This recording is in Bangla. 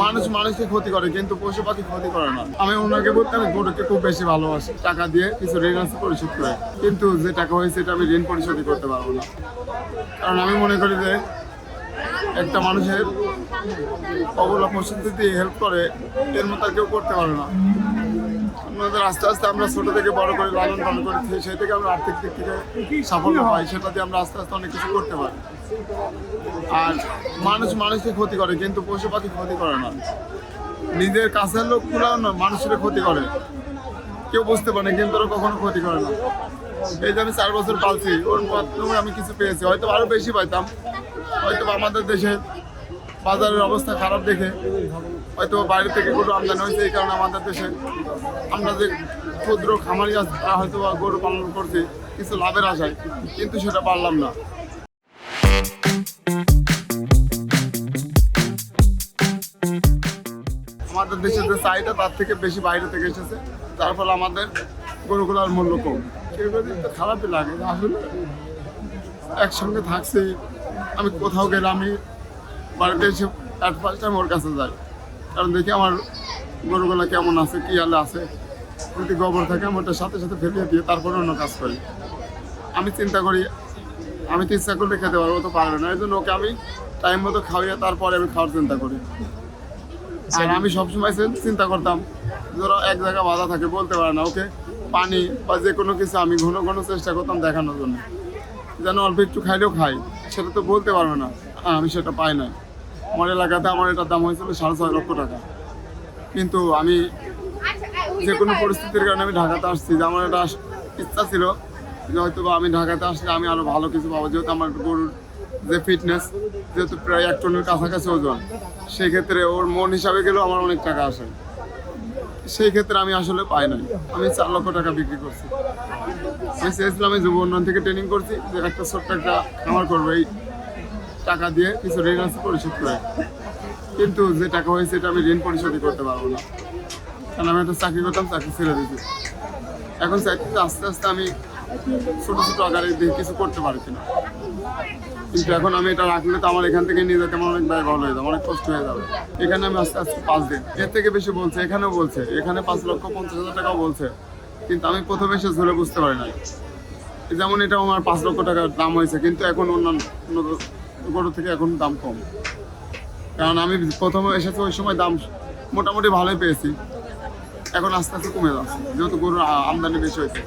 মানুষ মানুষকে ক্ষতি করে কিন্তু পশু পাখি ক্ষতি করে না। আমি ওনাকে বলতে আমি গরুকে খুব বেশি ভালোবাসি, টাকা দিয়ে কিছু ঋণ আছে পরিশোধ করে, কিন্তু যে টাকা হয়েছে এটা আমি ঋণ পরিশোধই করতে পারবো না। কারণ আমি মনে করি যে একটা মানুষের অবলা পশুদের দিয়ে হেল্প করে এর মতো আর কেউ করতে পারে না। আমাদের আস্তে আস্তে আমরা ছোট থেকে বড় করে লালন পালন করি, সেই থেকে আমরা আর্থিক দিক থেকে সাফল্য পাই, সেটা দিয়ে আমরা আস্তে আস্তে অনেক কিছু করতে পারি। আর মানুষ মানুষকে ক্ষতি করে কিন্তু পশু পাখি ক্ষতি করে না। নিজের কাছের লোকগুলো না মানুষের ক্ষতি করে, কেউ বুঝতে পারে কিন্তু ওরা কখনো ক্ষতি করে না। এই যে আমি 4 বছর পালছি, ওর মাধ্যমে আমি কিছু পেয়েছি, হয়তো আরো বেশি পাইতাম। হয়তো আমাদের দেশে বাজারের অবস্থা খারাপ দেখে হয়তো বাইরে থেকে গরু আমদানি হয়েছে, এই কারণে আমাদের দেশে আমরা যে ক্ষুদ্র খামারি আছে তারা হয়তো গরু পালন করছি কিছু লাভের আশায়, কিন্তু সেটা পারলাম না। আমাদের দেশের যে চাহিদা তার থেকে বেশি বাইরে থেকে এসেছে, যার ফলে আমাদের গরুগুলোর মূল্য কম। সেগুলো তো খারাপই লাগে। আসলে একসঙ্গে থাকছি, আমি কোথাও গেলে আমি বাড়িতে এসে অ্যাট ফার্স্ট টাইম ওর কাছে যাই, কারণ দেখি আমার গরুগুলো কেমন আছে, কী হালে আছে। যদি গোবর থাকে আমি ওটার সাথে সাথে ফেলিয়ে দিয়ে তারপরে অন্য কাজ করি। আমি চিন্তা করি আমি তো ইচ্ছা করলে খেতে পারবো, তো পারবে না, এই জন্য ওকে আমি টাইম মতো খাওয়াইয়া তারপরে আমি খাওয়ার চিন্তা করি। আর আমি সবসময় চিন্তা করতাম ধরো এক জায়গায় বাধা থাকে, বলতে পারে না, ওকে পানি বা যে কোনো কিছু আমি ঘন ঘন চেষ্টা করতাম দেখানোর জন্য, যেন অল্প একটু খাইলেও খাই। সেটা তো বলতে পারবে না, আমি সেটা পাই না। আমার এলাকাতে আমার এটার দাম হয়েছিল 6.5 লক্ষ টাকা, কিন্তু আমি যে কোনো পরিস্থিতির কারণে আমি ঢাকাতে আসছি। যে আমার একটা ইচ্ছা ছিল যে হয়তো বা আমি ঢাকাতে আসলে আমি আরও ভালো কিছু পাবো, যেহেতু আমার গরুর যে ফিটনেস, যেহেতু প্রায় 1 টনের কাছাকাছি ওজন, সেই ক্ষেত্রে ওর মন হিসাবে গেলেও আমার অনেক টাকা আসে। সেই ক্ষেত্রে আমি আসলে পাই নাই, আমি 4 লক্ষ টাকা বিক্রি করছি। আমি চেয়েছিলাম আমি যুব উন্নয়ন থেকে ট্রেনিং করছি যে একটা ছোট্ট একটা খামার করবো এই টাকা দিয়ে কিছু ঋণ আছে পরিশোধ করে, কিন্তু যে টাকা হয়েছে এটা আমি ঋণ পরিশোধই করতে পারবো না। কারণ আমি একটা চাকরি করতাম, চাকরি ছেড়ে দিয়েছি। এখন চাইছি আস্তে আস্তে আমি ছোটো ছোটো আকারে দিয়ে কিছু করতে পারি কিনা, কিন্তু এখন আমি এটা রাখলে তো আমার এখান থেকে নিয়ে যেতে আমার অনেক ব্যয়বহুল হয়ে যাবে, অনেক কষ্ট হয়ে যাবে। এখানে আমি আস্তে আস্তে 5 দিন, এর থেকে বেশি বলছে, এখানেও বলছে, এখানে 5,50,000 টাকাও বলছে, কিন্তু আমি প্রথমে এসে ধরে বুঝতে পারি নাই। যেমন এটা আমার 5 লক্ষ টাকার দাম হয়েছে, কিন্তু এখন অন্যান্য গরু থেকে এখন দাম কম। কারণ আমি প্রথমে এসেছি ওই সময় দাম মোটামুটি ভালোই পেয়েছি, এখন আস্তে আস্তে কমে যাচ্ছে, যেহেতু গরুর আমদানি বেশি হয়েছে।